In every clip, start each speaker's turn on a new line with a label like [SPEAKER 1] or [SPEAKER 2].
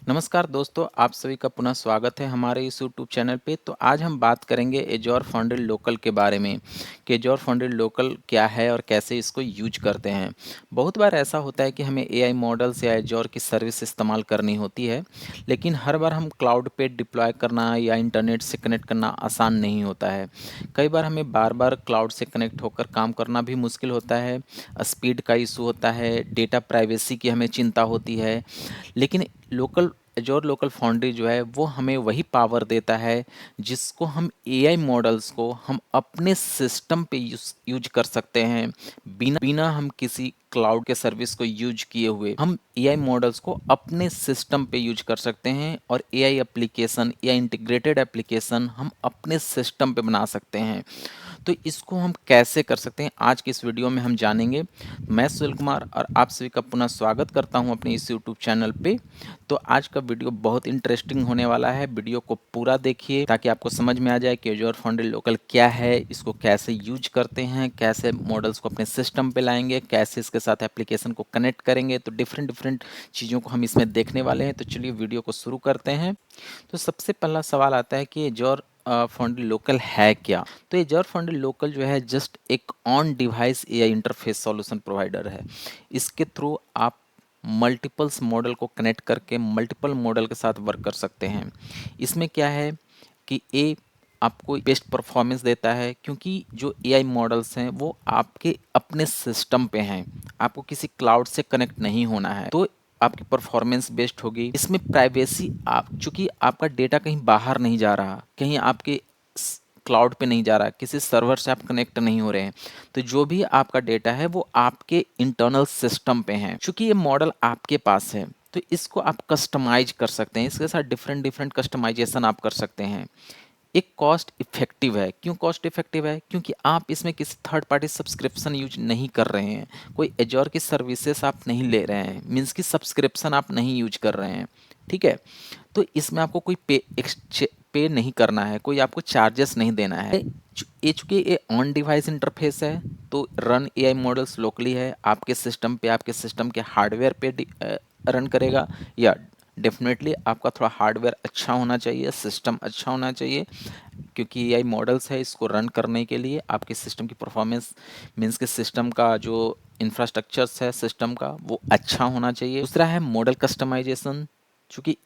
[SPEAKER 1] नमस्कार दोस्तों, आप सभी का पुनः स्वागत है हमारे इस यूट्यूब चैनल पे। तो आज हम बात करेंगे एज़्योर फाउंडेड लोकल के बारे में कि एज़्योर फाउंडेड लोकल क्या है और कैसे इसको यूज करते हैं। बहुत बार ऐसा होता है कि हमें एआई मॉडल्स या एज़्योर की सर्विस इस्तेमाल करनी होती है, लेकिन हर बार हम क्लाउड पे डिप्लॉय करना या इंटरनेट से कनेक्ट करना आसान नहीं होता है। कई बार हमें बार-बार क्लाउड से कनेक्ट होकर काम करना भी मुश्किल होता है, स्पीड का इशू होता है, डेटा प्राइवेसी की हमें चिंता होती है। लेकिन लोकल एज़्योर लोकल फाउंड्री जो है वो हमें वही पावर देता है जिसको हम एआई मॉडल्स को हम अपने सिस्टम पे यूज कर सकते हैं। बिना बिना हम किसी क्लाउड के सर्विस को यूज किए हुए हम एआई मॉडल्स को अपने सिस्टम पे यूज कर सकते हैं और एआई एप्लीकेशन या इंटीग्रेटेड एप्लीकेशन हम अपने सिस्टम पे बना सकते हैं। तो इसको हम कैसे कर सकते हैं, आज की इस वीडियो में हम जानेंगे। मैं सुनील कुमार और आप सभी का पुनः स्वागत करता हूं अपने इस यूट्यूब चैनल पे। तो आज का वीडियो बहुत इंटरेस्टिंग होने वाला है, वीडियो को पूरा देखिए ताकि आपको समझ में आ जाए कि एज़्योर फाउंडेड लोकल क्या है, इसको कैसे यूज करते हैं, कैसे मॉडल्स को अपने सिस्टम पे लाएंगे, कैसे इसके साथ एप्लीकेशन को कनेक्ट करेंगे। तो डिफरेंट डिफरेंट चीज़ों को हम इसमें देखने वाले हैं। तो चलिए वीडियो को शुरू करते हैं। तो सबसे पहला सवाल आता है कि एज़्योर फाउंडेड लोकल है क्या। तो एज़्योर फाउंडेड लोकल जो है जस्ट एक on device AI interface solution provider है। इसके थ्रू आप मल्टीपल्स मॉडल को कनेक्ट करके मल्टीपल मॉडल के साथ वर्क कर सकते हैं। इसमें क्या है कि ए आपको बेस्ट परफॉर्मेंस देता है, क्योंकि जो एआई मॉडल्स हैं वो आपके अपने सिस्टम पे हैं, आपको किसी क्लाउड से कनेक्ट नहीं होना है, तो आपकी परफॉर्मेंस बेस्ट होगी। इसमें प्राइवेसी, आप चूंकि आपका डेटा कहीं बाहर नहीं जा रहा, कहीं आपके क्लाउड पे नहीं जा रहा, किसी सर्वर से आप कनेक्ट नहीं हो रहे हैं, तो जो भी आपका डेटा है वो आपके इंटरनल सिस्टम पे है। चूंकि ये मॉडल आपके पास है तो इसको आप कस्टमाइज कर सकते हैं, इसके साथ डिफरेंट डिफरेंट कस्टमाइजेशन आप कर सकते हैं। एक कॉस्ट इफेक्टिव है। क्यों कॉस्ट इफेक्टिव है? क्योंकि आप इसमें किसी थर्ड पार्टी सब्सक्रिप्शन यूज नहीं कर रहे हैं, कोई एजोर की सर्विसेज आप नहीं ले रहे हैं, मीन्स की सब्सक्रिप्शन आप नहीं यूज कर रहे हैं। ठीक है, तो इसमें आपको कोई पे नहीं करना है, कोई आपको चार्जेस नहीं देना है। ये चूंकि ये ऑन डिवाइस इंटरफेस है तो रन एआई मॉडल्स लोकली है, आपके सिस्टम पे, आपके सिस्टम के हार्डवेयर पे रन करेगा। या डेफिनेटली आपका थोड़ा हार्डवेयर अच्छा होना चाहिए, सिस्टम अच्छा होना चाहिए, क्योंकि एआई मॉडल्स है, इसको रन करने के लिए आपके सिस्टम की परफॉर्मेंस, मीन्स के सिस्टम का जो इंफ्रास्ट्रक्चर्स है सिस्टम का वो अच्छा होना चाहिए। दूसरा है मॉडल कस्टमाइजेशन। चूँकि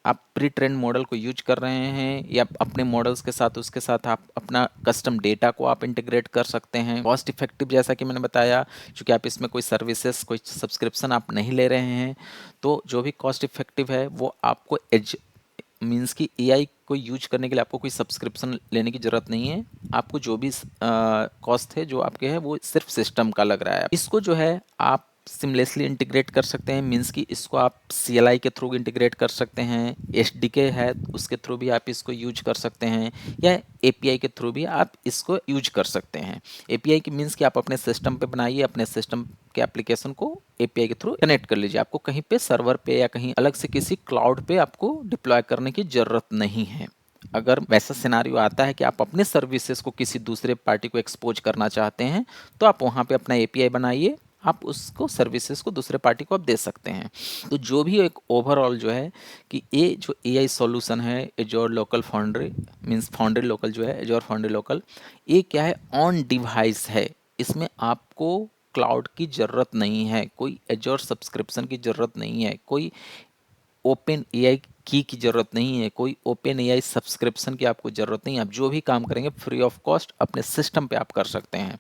[SPEAKER 1] आप प्री ट्रेंड मॉडल को यूज कर रहे हैं या अपने मॉडल्स के साथ उसके साथ आप अपना कस्टम डेटा को आप इंटीग्रेट कर सकते हैं। कॉस्ट इफेक्टिव, जैसा कि मैंने बताया, चूँकि आप इसमें कोई सर्विसेज, कोई सब्सक्रिप्शन आप नहीं ले रहे हैं, तो जो भी कॉस्ट इफेक्टिव है वो आपको मीन्स कि एआई को यूज करने के लिए आपको कोई सब्सक्रिप्शन लेने की ज़रूरत नहीं है। आपको जो भी कॉस्ट है जो आपके है वो सिर्फ सिस्टम का लग रहा है। इसको जो है आप सिमलेसली इंटीग्रेट कर सकते हैं, मीन्स कि इसको आप CLI के थ्रू इंटीग्रेट कर सकते हैं, SDK है उसके थ्रू भी आप इसको यूज कर सकते हैं, या API के थ्रू भी आप इसको यूज कर सकते हैं। API की मीन्स कि आप अपने सिस्टम पे बनाइए, अपने सिस्टम के एप्लीकेशन को API के थ्रू कनेक्ट कर लीजिए। आपको कहीं पे सर्वर पे या कहीं अलग से किसी क्लाउड पे आपको डिप्लॉय करने की ज़रूरत नहीं है। अगर वैसा सिनारियो आता है कि आप अपने सर्विसेज को किसी दूसरे पार्टी को एक्सपोज करना चाहते हैं, तो आप वहाँ पे अपना API बनाइए, आप उसको सर्विसेज को दूसरे पार्टी को आप दे सकते हैं। तो जो भी एक ओवरऑल जो है कि ये जो एआई सॉल्यूशन है Azure local foundry, means foundry local जो है एज़्योर फाउंड्री लोकल, ये क्या है, ऑन डिवाइस है। इसमें आपको क्लाउड की ज़रूरत नहीं है, कोई एज़्योर सब्सक्रिप्शन की ज़रूरत नहीं है, कोई ओपन एआई की ज़रूरत नहीं है, कोई ओपन एआई सब्सक्रिप्शन की आपको ज़रूरत नहीं है। आप जो भी काम करेंगे फ्री ऑफ कॉस्ट अपने सिस्टम पे आप कर सकते हैं।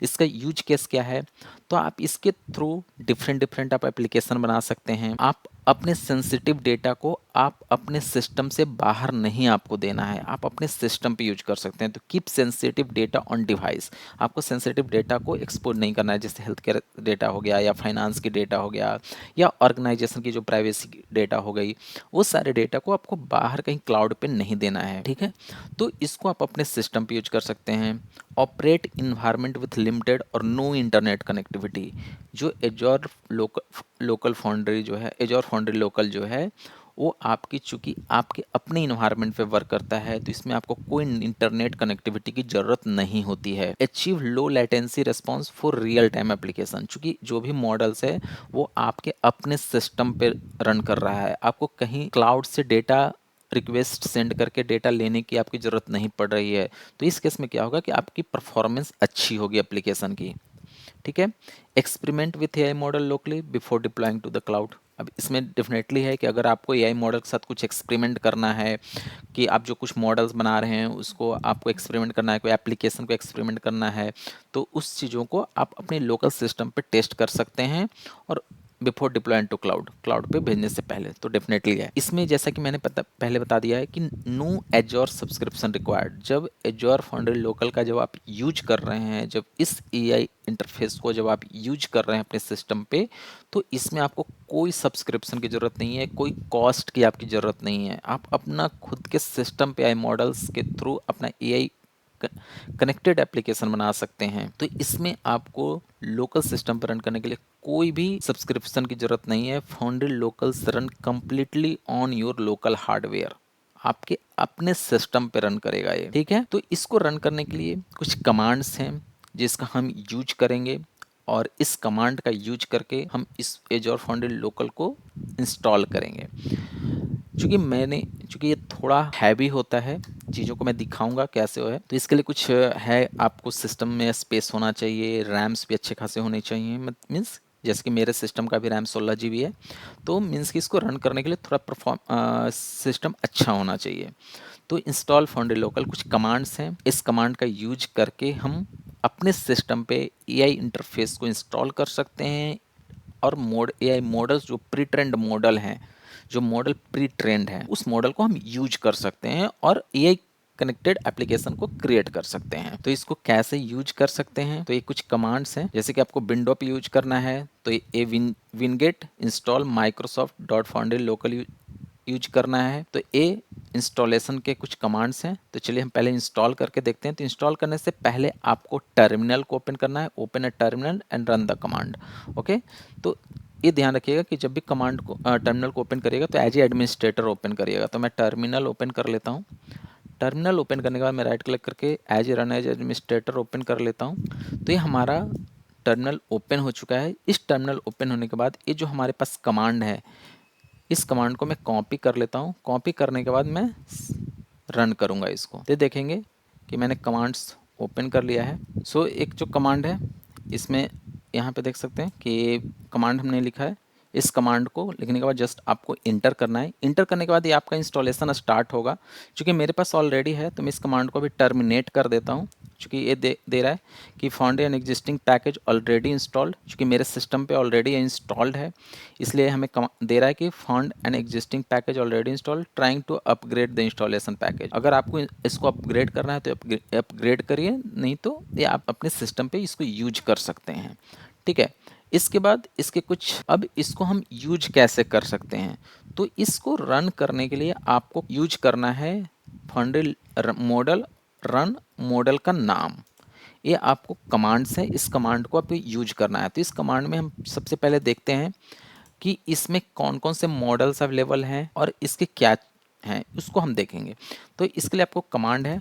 [SPEAKER 1] इसका यूज केस क्या है? तो आप इसके थ्रू डिफरेंट डिफरेंट आप एप्लीकेशन बना सकते हैं। आप अपने सेंसिटिव डेटा को आप अपने सिस्टम से बाहर नहीं आपको देना है, आप अपने सिस्टम पे यूज कर सकते हैं। तो keep sensitive data on device, आपको सेंसिटिव डेटा को एक्सपोर्ट नहीं करना है, जैसे हेल्थ केयर डेटा हो गया या फाइनेंस की डेटा हो गया या ऑर्गेनाइजेशन की जो प्राइवेसी की डेटा हो गई, वो सारे डेटा को आपको बाहर कहीं क्लाउड पे नहीं देना है। ठीक है, तो इसको आप अपने सिस्टम पे यूज कर सकते हैं। ऑपरेट इन्वायरमेंट विथ लिमिटेड और नो इंटरनेट कनेक्टिविटी। जो एज़्योर लोकल फाउंड्री जो है, एज़्योर फाउंड्री लोकल जो है, वो आपकी चूँकि आपके अपने इन्वायरमेंट पे वर्क करता है, तो इसमें आपको कोई इंटरनेट कनेक्टिविटी की ज़रूरत नहीं होती है। Achieve low latency response for real time application, चूँकि जो भी मॉडल्स है वो आपके अपने सिस्टम पे रन कर रहा है, आपको कहीं क्लाउड से डेटा रिक्वेस्ट सेंड करके डेटा लेने की आपकी ज़रूरत नहीं पड़ रही है। तो इस केस में क्या होगा कि आपकी परफॉर्मेंस अच्छी होगी एप्लीकेशन की। ठीक है। Experiment with AI model locally before deploying to the cloud. अब इसमें डेफिनेटली है कि अगर आपको एआई मॉडल के साथ कुछ एक्सपेरिमेंट करना है, कि आप जो कुछ मॉडल्स बना रहे हैं उसको आपको एक्सपेरिमेंट करना है, कोई एप्लीकेशन को एक्सपेरिमेंट करना है, तो उस चीज़ों को आप अपने लोकल सिस्टम पे टेस्ट कर सकते हैं, और before deploy to cloud, cloud पे भेजने से पहले तो डेफिनेटली है। इसमें जैसा कि मैंने पहले बता दिया है कि नो एजोर सब्सक्रिप्शन रिक्वायर्ड। जब एजोर फाउंड्री लोकल का जब आप यूज कर रहे हैं, जब इस एआई इंटरफेस को जब आप यूज कर रहे हैं अपने सिस्टम पे, तो इसमें आपको कोई सब्सक्रिप्शन की ज़रूरत नहीं है, कोई कॉस्ट की आपकी ज़रूरत नहीं है। आप अपना खुद के सिस्टम पे आई मॉडल्स के थ्रू अपना एआई कनेक्टेड एप्लीकेशन बना सकते हैं। तो इसमें आपको लोकल सिस्टम पर रन करने के लिए कोई भी सब्सक्रिप्शन की ज़रूरत नहीं है। Foundry locals run completely on your local hardware, आपके अपने सिस्टम पे रन करेगा ये। ठीक है। तो इसको रन करने के लिए कुछ कमांड्स हैं जिसका हम यूज करेंगे, और इस कमांड का यूज करके हम इस एजोर फाउंड्री लोकल को इंस्टॉल करेंगे। चूँकि ये थोड़ा हैवी होता है, चीज़ों को मैं दिखाऊंगा कैसे हो है, तो इसके लिए कुछ है, आपको सिस्टम में स्पेस होना चाहिए, रैम्स भी अच्छे खासे होने चाहिए। मीन्स जैसे कि मेरे सिस्टम का भी रैम 16 GB है, तो मीन्स कि इसको रन करने के लिए थोड़ा सिस्टम अच्छा होना चाहिए। तो इंस्टॉल फाउंड्री लोकल कुछ कमांड्स हैं, इस कमांड का यूज करके हम अपने सिस्टम पे एआई इंटरफेस को इंस्टॉल कर सकते हैं, और एआई मॉडल्स जो प्री ट्रेंड मॉडल हैं, जो मॉडल प्री ट्रेंड है, उस मॉडल को हम यूज कर सकते हैं और एआई कनेक्टेड एप्लीकेशन को क्रिएट कर सकते हैं। तो इसको कैसे यूज कर सकते हैं, तो ये कुछ कमांड्स हैं। जैसे कि आपको विंडो पे यूज करना है तो ये Wingate install Microsoft dot foundry local use करना है। तो ये इंस्टॉलेशन के कुछ कमांड्स हैं। तो चलिए हम पहले इंस्टॉल करके देखते हैं। तो इंस्टॉल करने से पहले आपको टर्मिनल को ओपन करना है, open a terminal and run the command. Okay. तो ये ध्यान रखिएगा कि जब भी कमांड को टर्मिनल को ओपन करिएगा तो एज ए एडमिनिस्ट्रेटर ओपन करिएगा। तो मैं टर्मिनल ओपन कर लेता हूँ। टर्मिनल ओपन करने के बाद मैं राइट क्लिक करके as a run as administrator open कर लेता हूँ। तो ये हमारा टर्मिनल ओपन हो चुका है। इस टर्मिनल ओपन होने के बाद ये जो हमारे पास कमांड है, इस कमांड को मैं कॉपी कर लेता हूँ। कॉपी करने के बाद मैं रन करूँगा इसको, तो देखेंगे कि मैंने कमांड्स ओपन कर लिया है। सो एक जो कमांड है इसमें यहाँ पे देख सकते हैं कि कमांड हमने लिखा है। इस कमांड को लिखने के बाद जस्ट आपको इंटर करना है। इंटर करने के बाद ये आपका इंस्टॉलेशन स्टार्ट होगा। चूँकि मेरे पास ऑलरेडी है तो मैं इस कमांड को भी टर्मिनेट कर देता हूँ। चूँकि ये दे रहा है कि found an existing package already installed. चूँकि मेरे सिस्टम पे ऑलरेडी इंस्टॉल्ड है, इसलिए हमें दे रहा है कि found an existing package already installed, trying to upgrade the installation package. अगर आपको इसको अपग्रेड करना है तो अपग्रेड करिए, नहीं तो ये आप अपने सिस्टम पे इसको यूज कर सकते हैं। ठीक है। इसके बाद इसके कुछ, अब इसको हम यूज कैसे कर सकते हैं, तो इसको रन करने के लिए आपको यूज करना है फाउंड्री मॉडल रन मॉडल का नाम। ये आपको कमांड्स है, इस कमांड को आपको यूज करना है। तो इस कमांड में हम सबसे पहले देखते हैं कि इसमें कौन कौन से मॉडल्स अवेलेबल हैं और इसके क्या हैं, उसको हम देखेंगे। तो इसके लिए आपको कमांड है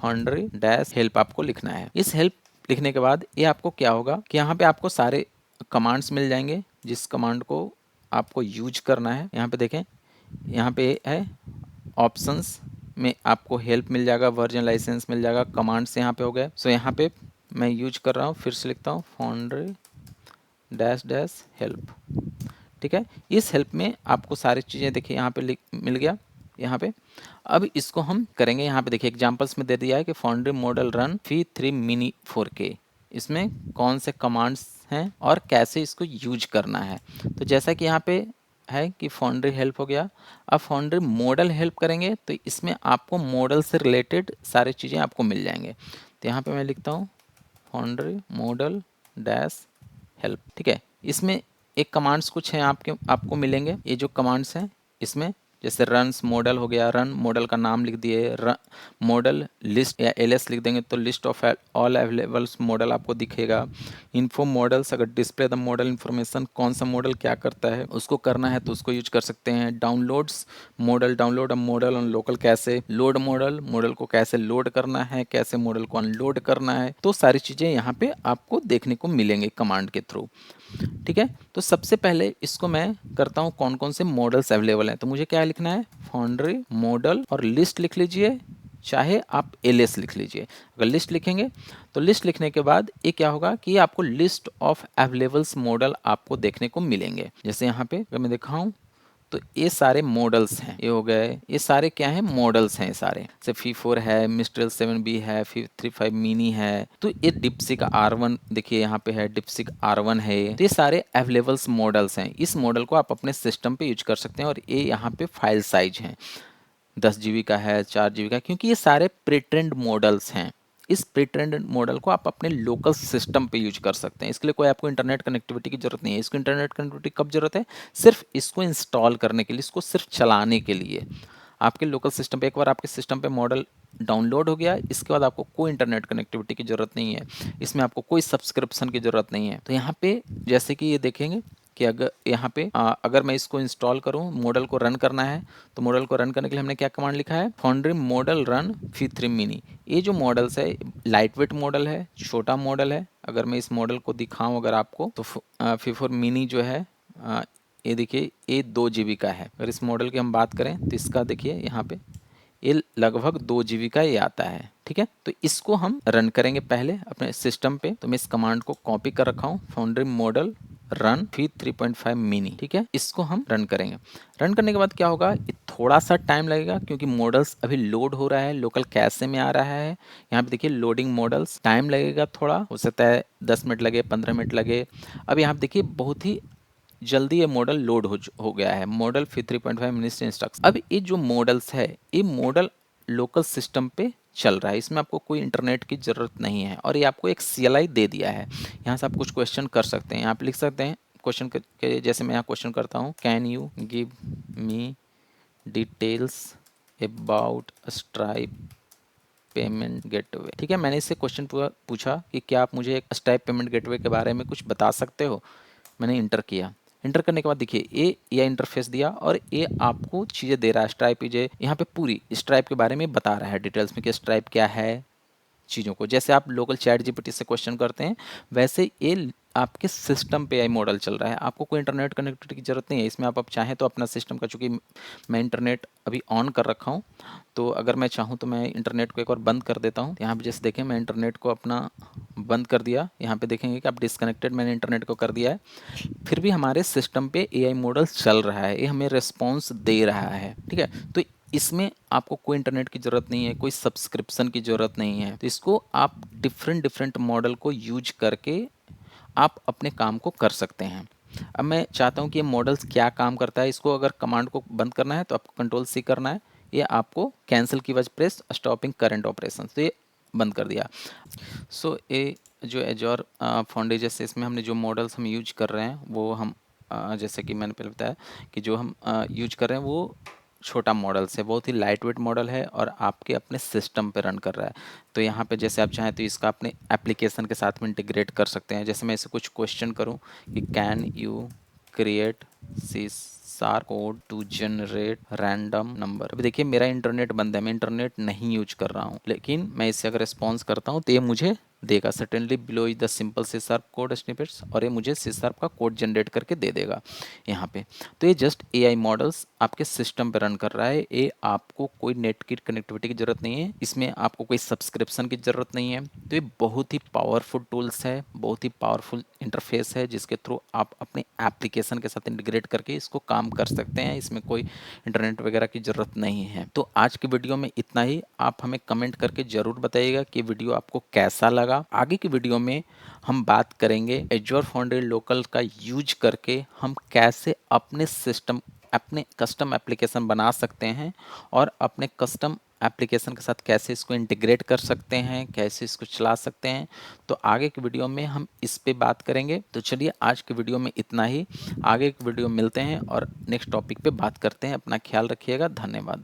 [SPEAKER 1] फाउंड्री डैश हेल्प, आपको लिखना है। इस हेल्प लिखने के बाद ये आपको क्या होगा कि यहाँ पे आपको सारे कमांड्स मिल जाएंगे जिस कमांड को आपको यूज करना है। यहाँ पे देखें, यहाँ पे है ऑप्शंस में आपको हेल्प मिल जाएगा, वर्जन लाइसेंस मिल जाएगा, कमांड्स यहाँ पे हो गए। सो यहाँ पे मैं यूज कर रहा हूँ, फिर से लिखता हूँ फाउंड्री डैश डैश हेल्प। ठीक है। इस हेल्प में आपको सारी चीज़ें देखिए यहाँ पे मिल गया यहाँ पे। अब इसको हम करेंगे। यहाँ पे देखिए एग्जांपल्स में दे दिया है कि foundry model run V3 mini 4K, इसमें कौन से कमांड्स हैं और कैसे इसको यूज करना है। तो जैसा कि यहाँ पे है कि फाउंड्री हेल्प हो गया। अब फाउंड्री मॉडल हेल्प करेंगे तो इसमें आपको मॉडल से रिलेटेड सारी चीज़ें आपको मिल जाएंगे। तो यहाँ पे मैं लिखता हूँ फाउंड्री मॉडल डैश हेल्प। ठीक है। इसमें एक कमांड्स कुछ हैं आपको मिलेंगे। ये जो कमांड्स हैं इसमें जैसे रन्स मॉडल हो गया, रन मॉडल का नाम लिख दिए, मॉडल लिस्ट या एलएस लिख देंगे तो list of all availables model आपको दिखेगा। इन्फो मॉडल्स, अगर डिस्प्ले द मॉडल इन्फॉर्मेशन, कौन सा मॉडल क्या करता है उसको करना है तो उसको यूज कर सकते हैं। Downloads model, download a model on local, कैसे लोड मॉडल, मॉडल को कैसे लोड करना है, कैसे मॉडल को अनलोड करना है, तो सारी चीज़ें यहाँ पे आपको देखने को मिलेंगे कमांड के थ्रू। ठीक है, तो सबसे पहले इसको मैं करता हूँ कौन कौन से मॉडल्स अवेलेबल हैं। तो मुझे क्या लिखना है, फाउंड्री मॉडल और लिस्ट लिख लीजिए, चाहे आप एलएस लिख लीजिए। अगर लिस्ट लिखेंगे तो लिस्ट लिखने के बाद ये क्या होगा कि आपको लिस्ट ऑफ अवेलेबल्स मॉडल आपको देखने को मिलेंगे। जैसे यहाँ पे अगर मैं दिखाऊं तो ये सारे मॉडल्स हैं, ये हो गए, ये सारे क्या हैं, मॉडल्स हैं सारे। जैसे फी4 है, मिस्ट्रल 7B है, F35 मिनी है, तो ये डिप्सिक R1 देखिए यहाँ पे है, डिप्सिक R1 है। तो ये सारे अवेलेबल्स मॉडल्स हैं। इस मॉडल को आप अपने सिस्टम पे यूज कर सकते हैं और ये यहाँ पे फाइल साइज है 10 GB का है, 4 GB का, क्योंकि ये सारे प्री ट्रेंड मॉडल्स हैं। इस प्री ट्रेंड मॉडल को आप अपने लोकल सिस्टम पे यूज कर सकते हैं। इसके लिए कोई आपको इंटरनेट कनेक्टिविटी की जरूरत नहीं है। इसको इंटरनेट कनेक्टिविटी कब जरूरत है, सिर्फ इसको इंस्टॉल करने के लिए, इसको सिर्फ चलाने के लिए। आपके लोकल सिस्टम पे एक बार आपके सिस्टम पे मॉडल डाउनलोड हो गया, इसके बाद आपको कोई इंटरनेट कनेक्टिविटी की ज़रूरत नहीं है, इसमें आपको कोई सब्सक्रिप्शन की ज़रूरत नहीं है। तो यहाँ पे जैसे कि ये देखेंगे कि अगर यहाँ पे अगर मैं इसको इंस्टॉल करूँ, मॉडल को रन करना है, तो मॉडल को रन करने के लिए हमने क्या कमांड लिखा है, फाउंड्री मॉडल रन फी3 मिनी। ये जो मॉडल्स है लाइट वेट मॉडल है, छोटा मॉडल है। अगर मैं इस मॉडल को दिखाऊँ अगर आपको, तो फी4 मिनी जो है ये देखिए ये 2 GB का है। अगर इस मॉडल की हम बात करें तो इसका देखिए यहाँ पे ये लगभग 2 GB का ये आता है। ठीक है, तो इसको हम रन करेंगे पहले अपने सिस्टम पे। तो मैं इस कमांड को कॉपी कर रखा हूँ, फाउंड्री मॉडल रन फी 3.5 मिनी। ठीक है, इसको हम रन करेंगे। रन करने के बाद क्या होगा, ये थोड़ा सा टाइम लगेगा क्योंकि मॉडल्स अभी लोड हो रहा है, लोकल कैशे में आ रहा है। यहाँ पे देखिए लोडिंग मॉडल्स, टाइम लगेगा थोड़ा, हो सकता है 10 मिनट लगे, 15 मिनट लगे। अब यहाँ पे देखिए बहुत ही जल्दी ये मॉडल लोड हो गया है, मॉडल फिर 3.5 मिनट से इंस्ट्रक्शन। अब ये जो मॉडल्स है, ये मॉडल लोकल सिस्टम पे चल रहा है, इसमें आपको कोई इंटरनेट की ज़रूरत नहीं है और ये आपको एक CLI दे दिया है। यहाँ से आप कुछ क्वेश्चन कर सकते हैं, यहाँ पे लिख सकते हैं क्वेश्चन के, जैसे मैं यहाँ क्वेश्चन करता हूँ, can you give me details about stripe payment gateway. ठीक है, मैंने इससे क्वेश्चन पूछा कि क्या आप मुझे एक स्ट्राइप पेमेंट गेटवे के बारे में कुछ बता सकते हो। मैंने इंटर किया, इंटर करने के बाद देखिए ये इंटरफेस दिया और ये आपको चीज़ें दे रहा है। स्ट्राइप ये यहाँ पे पूरी स्ट्राइप के बारे में बता रहा है डिटेल्स में कि स्ट्राइप क्या है, चीज़ों को। जैसे आप लोकल चैट जीपीटी से क्वेश्चन करते हैं, वैसे ये आपके सिस्टम पे आई मॉडल चल रहा है, आपको कोई इंटरनेट कनेक्टिविटी की ज़रूरत नहीं है इसमें। आप चाहें तो अपना सिस्टम का, चूँकि मैं इंटरनेट अभी ऑन कर रखा हूँ, तो अगर मैं चाहूँ तो मैं इंटरनेट को एक बार बंद कर देता हूँ। यहाँ पे जैसे देखें मैं इंटरनेट को अपना बंद कर दिया, यहाँ पे देखेंगे कि आप डिसकनेक्टेड, मैंने इंटरनेट को कर दिया है, फिर भी हमारे सिस्टम पे एआई मॉडल चल रहा है, ये हमें रिस्पॉन्स दे रहा है। ठीक है, तो इसमें आपको कोई इंटरनेट की ज़रूरत नहीं है, कोई सब्सक्रिप्शन की ज़रूरत नहीं है। तो इसको आप डिफरेंट मॉडल को यूज करके आप अपने काम को कर सकते हैं। अब मैं चाहता हूँ कि ये मॉडल्स क्या काम करता है, इसको अगर कमांड को बंद करना है तो आपको कंट्रोल-C करना है, ये आपको कैंसिल की वजह प्रेस स्टॉपिंग करंट ऑपरेशन, तो ये बंद कर दिया। सो ये जो एजोर फाउंडेशन, जैसे इसमें हमने जो मॉडल्स हम यूज कर रहे हैं वो हम जैसे कि मैंने पहले बताया कि जो हम यूज कर रहे हैं वो छोटा मॉडल्स है, बहुत ही लाइट वेट मॉडल है और आपके अपने सिस्टम पे रन कर रहा है। तो यहाँ पे जैसे आप चाहें तो इसका अपने एप्लीकेशन के साथ में इंटीग्रेट कर सकते हैं। जैसे मैं इसे कुछ क्वेश्चन करूँ कि can you create C sharp code to generate random number. अभी देखिए मेरा इंटरनेट बंद है, मैं इंटरनेट नहीं यूज कर रहा हूँ, लेकिन मैं इसे अगर रिस्पॉन्स करता हूँ तो ये मुझे देगा certainly below is the simple C sharp code snippets, और ये मुझे सी शार्प का कोड जनरेट करके दे देगा यहाँ पे। तो ये जस्ट एआई मॉडल्स आपके सिस्टम पे रन कर रहा है, ये आपको कोई नेट की कनेक्टिविटी की ज़रूरत नहीं है, इसमें आपको कोई सब्सक्रिप्शन की ज़रूरत नहीं है। तो ये बहुत ही पावरफुल टूल्स है, बहुत ही पावरफुल इंटरफेस है जिसके थ्रू आप अपने एप्लीकेशन के साथ इंटीग्रेट करके इसको काम कर सकते हैं, इसमें कोई इंटरनेट वगैरह की ज़रूरत नहीं है। तो आज की वीडियो में इतना ही। आप हमें कमेंट करके ज़रूर बताइएगा कि वीडियो आपको कैसा लगा। आगे की वीडियो में हम बात करेंगे एजोर फाउंडेशन लोकल का यूज करके हम कैसे अपने सिस्टम, अपने कस्टम एप्लीकेशन बना सकते हैं और अपने कस्टम एप्लीकेशन के साथ कैसे इसको इंटीग्रेट कर सकते हैं, कैसे इसको चला सकते हैं, तो आगे की वीडियो में हम इस पे बात करेंगे। तो चलिए आज की वीडियो में इतना ही, आगे की वीडियो में मिलते हैं और नेक्स्ट टॉपिक पे बात करते हैं। अपना ख्याल रखिएगा, धन्यवाद।